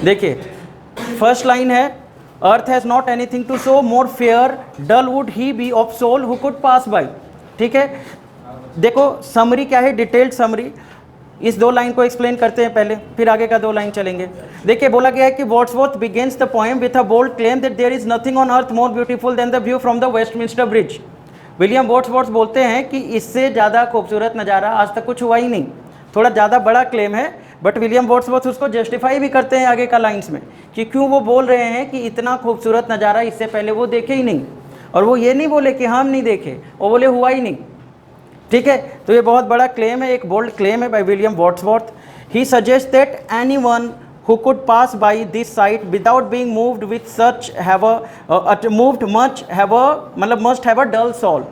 देखिए first line है, earth has not anything to show, more fair dull would he be of soul who could pass by. ठीक है, देखो summary क्या है, डिटेल्ड समरी। इस दो लाइन को एक्सप्लेन करते हैं पहले, फिर आगे का दो लाइन चलेंगे। देखिए बोला गया है कि Wordsworth begins the poem with a bold claim that there is nothing on earth more beautiful than the view from the Westminster bridge. William Wordsworth बोलते हैं कि इससे ज़्यादा खूबसूरत नज़ारा आज तक कुछ हुआ ही नहीं। थोड़ा ज़्यादा बड़ा क्लेम है, बट विलियम वर्ड्सवर्थ उसको जस्टिफाई भी करते हैं आगे का लाइन्स में कि क्यों वो बोल रहे हैं कि इतना खूबसूरत नज़ारा इससे पहले वो देखे ही नहीं। और वो ये नहीं बोले कि हम नहीं देखे, वो बोले हुआ ही नहीं। ठीक है, तो ये बहुत बड़ा क्लेम है, एक बोल्ड क्लेम है by William Wordsworth. He suggest that anyone who could pass by this site without being moved with such have a moved much have a मतलब must have a dull soul।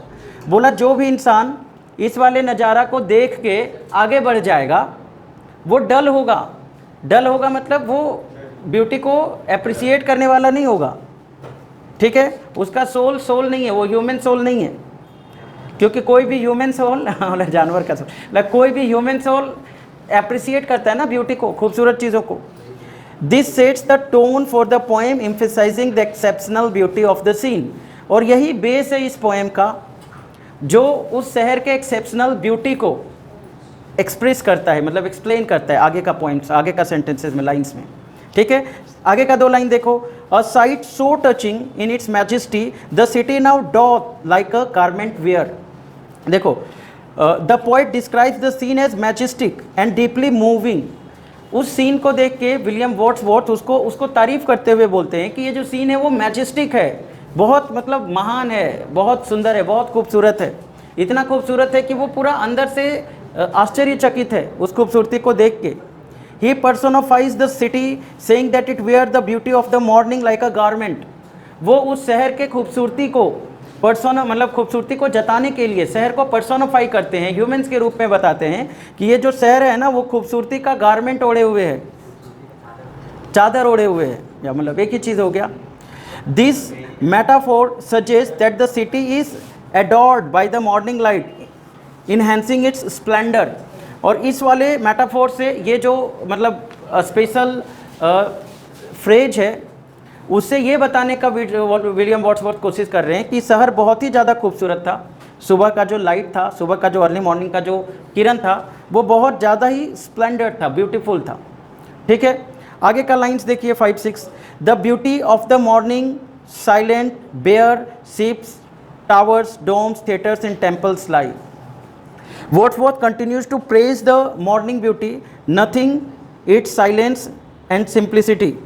बोला जो भी इंसान इस वाले नज़ारा को देख के आगे बढ़ जाएगा वो डल होगा। डल होगा मतलब वो ब्यूटी को अप्रिसिएट करने वाला नहीं होगा। ठीक है, उसका सोल नहीं है, वो ह्यूमन सोल नहीं है, क्योंकि कोई भी ह्यूमन सोल जानवर का सोल, कोई भी ह्यूमन सोल अप्रिसिएट करता है ना ब्यूटी को, खूबसूरत चीज़ों को। This sets the tone for the poem emphasising the exceptional beauty of the scene. और यही बेस है इस पोएम का, जो उस शहर के एक्सेप्शनल ब्यूटी को एक्सप्रेस करता है, मतलब एक्सप्लेन करता है आगे का पॉइंट्स, आगे का सेंटेंसेस में, लाइन्स में। ठीक है, आगे का दो लाइन देखो, a sight so touching in its majesty the city now doth like a garment wear. देखो the poet describes the scene as majestic and deeply moving. उस सीन को देख के विलियम वर्ड्सवर्थ उसको तारीफ करते हुए बोलते हैं कि ये जो सीन है वो मैजेस्टिक है, बहुत मतलब महान है, बहुत सुंदर है, बहुत खूबसूरत है। इतना खूबसूरत है कि वो पूरा अंदर से आश्चर्यचकित है उस खूबसूरती को देख के। He personifies the city saying that it wear the beauty of the morning like a garment. वो उस शहर के खूबसूरती को मतलब खूबसूरती को जताने के लिए शहर को पर्सोनिफाई करते हैं, ह्यूमंस के रूप में बताते हैं कि ये जो शहर है ना वो खूबसूरती का गारमेंट ओढ़े हुए है, चादर ओढ़े हुए है, या मतलब एक ही चीज़ हो गया। This metaphor suggest that the city is adored by the morning light enhancing it's Splendor. और इस वाले मेटाफोर से ये जो मतलब स्पेशल फ्रेज है उससे ये बताने का विलियम वर्ड्सवर्थ कोशिश कर रहे हैं कि शहर बहुत ही ज़्यादा खूबसूरत था। सुबह का जो लाइट था, सुबह का जो अर्ली मॉर्निंग का जो किरण था वो बहुत ज़्यादा ही स्प्लेंडर था, ब्यूटीफुल था। ठीक है, आगे का लाइन्स देखिए 5-6, the beauty of the morning silent bare ships towers domes theatres and temples lie. Wordsworth continues to praise the morning beauty nothing its silence and simplicity.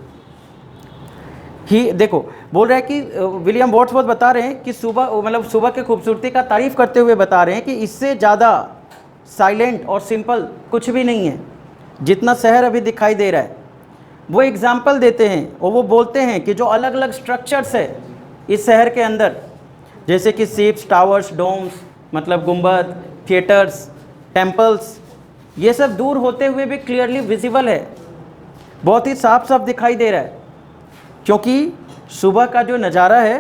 ही देखो बोल रहा है कि विलियम वर्ड्सवर्थ बता रहे हैं कि सुबह के खूबसूरती का तारीफ करते हुए बता रहे हैं कि इससे ज़्यादा साइलेंट और सिंपल कुछ भी नहीं है जितना शहर अभी दिखाई दे रहा है। वो एग्जाम्पल देते हैं और वो बोलते हैं कि जो अलग अलग स्ट्रक्चर्स है इस शहर के अंदर, जैसे कि शिप्स टावर्स डोम्स मतलब गुंबद, थिएटर्स, टेम्पल्स, ये सब दूर होते हुए भी क्लियरली विजिबल है, बहुत ही साफ साफ दिखाई दे रहा है, क्योंकि सुबह का जो नज़ारा है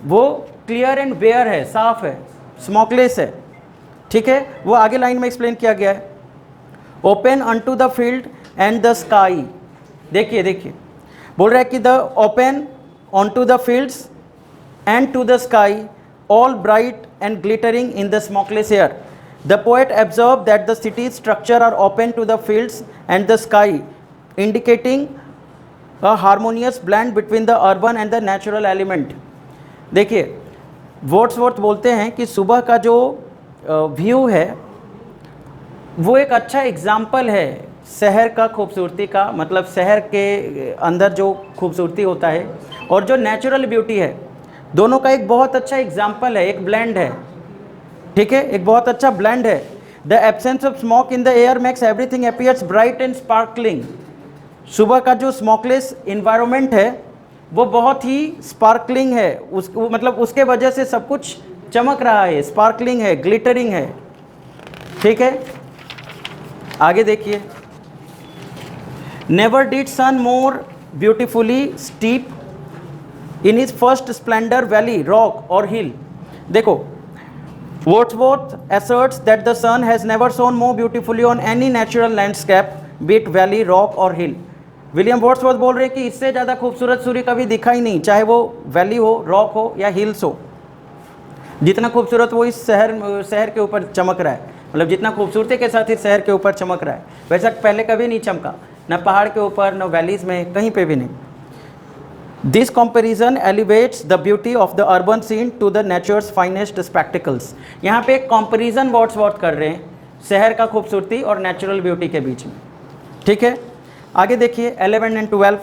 वो क्लियर एंड बेयर है, साफ है, स्मोकलेस है। ठीक है, वो आगे लाइन में एक्सप्लेन किया गया है, open unto the field and the sky. देखिए बोल रहा है कि the open onto the fields and to the sky all bright and glittering in the smokeless air. The poet observe that the city's structure are open to the fields and the sky indicating a harmonious blend between the urban and the natural element। देखिए Wordsworth बोलते हैं कि सुबह का जो view है वो एक अच्छा एग्जाम्पल है शहर का खूबसूरती का, मतलब शहर के अंदर जो खूबसूरती होता है और जो नेचुरल ब्यूटी है, दोनों का एक बहुत अच्छा एग्जाम्पल है, एक ब्लेंड है। ठीक है, एक बहुत अच्छा ब्लेंड है। The absence of smoke in the air makes everything appears bright and sparkling. सुबह का जो स्मोकलेस इन्वायरमेंट है वो बहुत ही स्पार्कलिंग है, मतलब उसके वजह से सब कुछ चमक रहा है, स्पार्कलिंग है, ग्लिटरिंग है। ठीक है, आगे देखिए, never did sun more beautifully steep in his first splendour valley rock और हिल। देखो Wordsworth asserts that the sun has never shone more beautifully on any natural landscape, be it valley, rock or hill। William Wordsworth बोल रहे हैं कि इससे ज़्यादा खूबसूरत सूर्य कभी दिखा ही नहीं, चाहे वो वैली हो, रॉक हो या हिल्स हो। जितना खूबसूरत वो इस शहर के ऊपर चमक रहा है, मतलब जितना खूबसूरती के साथ इस शहर के ऊपर चमक रहा है, वैसा पहले कभी नहीं चमका, न पहाड़ के ऊपर, न वैलीज़ में, कहीं पे भी नहीं। This comparison elevates the beauty of the urban scene to the nature's finest spectacles. यहाँ पे एक कंपैरिजन वर्ड्सवर्थ कर रहे हैं शहर का खूबसूरती और नेचुरल ब्यूटी के बीच में, ठीक है। आगे देखिए 11 and 12।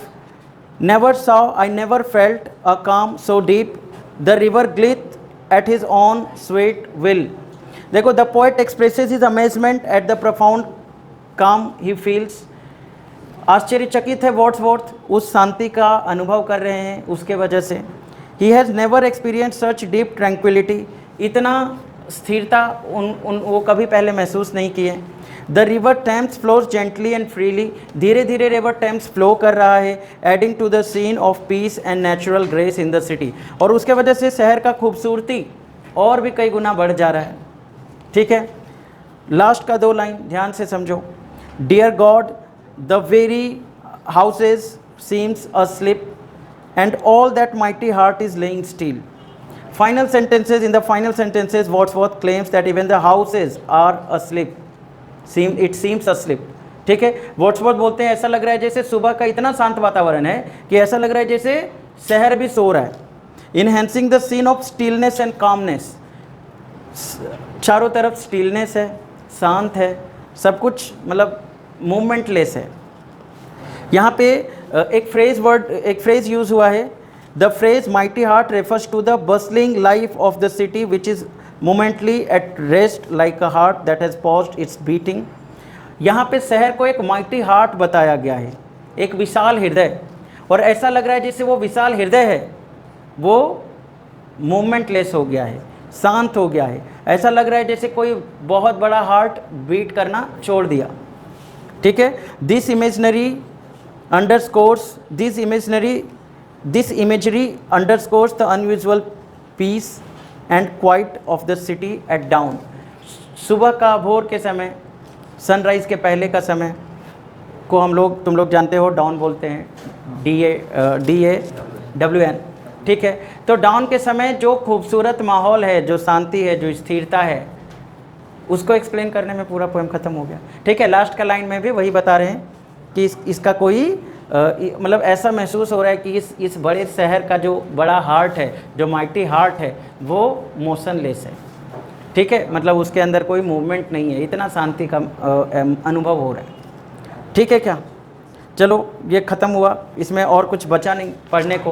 Never saw I never felt a calm so deep, the river glideth at his own sweet will. देखो, the poet expresses his amazement at the profound calm he feels. आश्चर्यचकित है Wordsworth, उस शांति का अनुभव कर रहे हैं उसके वजह से। He has never experience such deep tranquillity, इतना स्थिरता वो कभी पहले महसूस नहीं किए। The river Thames flows gently and freely, धीरे धीरे रिवर टेम्स फ्लो कर रहा है, adding to the scene of peace and natural grace in the city. और उसके वजह से शहर का खूबसूरती और भी कई गुना बढ़ जा रहा है, ठीक है। लास्ट का 2 लाइन ध्यान से समझो। Dear God, the very houses seems asleep and all that mighty heart is laying still. Final sentences, in the final sentences Wordsworth claims that even the houses are asleep, it seems asleep, ठीक है। Wordsworth बोलते हैं ऐसा लग रहा है जैसे सुबह का इतना शांत वातावरण है कि ऐसा लग रहा है जैसे शहर भी सो रहा है। Enhancing the scene of stillness and calmness, चारों तरफ स्टिलनेस है, शांत है, सब कुछ मतलब मूवमेंटलेस है। यहाँ पे एक फ्रेज यूज़ हुआ है। The phrase mighty heart refers to the bustling life of the city which is momently at rest like a heart that has paused its beating. यहाँ पे शहर को एक माइटी हार्ट बताया गया है, एक विशाल हृदय, और ऐसा लग रहा है जैसे वो विशाल हृदय है वो मूवमेंटलेस हो गया है, शांत हो गया है। ऐसा लग रहा है जैसे कोई बहुत बड़ा हार्ट बीट करना छोड़ दिया, ठीक है। This imagery underscores the unusual peace and quiet of the city at dawn. सुबह का, भोर के समय, सनराइज़ के पहले का समय को तुम लोग जानते हो, डाउन बोलते हैं, DAWN, ठीक है। तो डाउन के समय जो खूबसूरत माहौल है, जो शांति है, जो स्थिरता है, उसको एक्सप्लेन करने में पूरा पोएम ख़त्म हो गया, ठीक है। लास्ट का लाइन में भी वही बता रहे हैं कि इसका कोई मतलब ऐसा महसूस हो रहा है कि इस बड़े शहर का जो बड़ा हार्ट है, जो माइटी हार्ट है, वो मोशनलेस है, ठीक है। मतलब उसके अंदर कोई मूवमेंट नहीं है, इतना शांति का अनुभव हो रहा है, ठीक है क्या। चलो ये ख़त्म हुआ, इसमें और कुछ बचा नहीं पढ़ने को।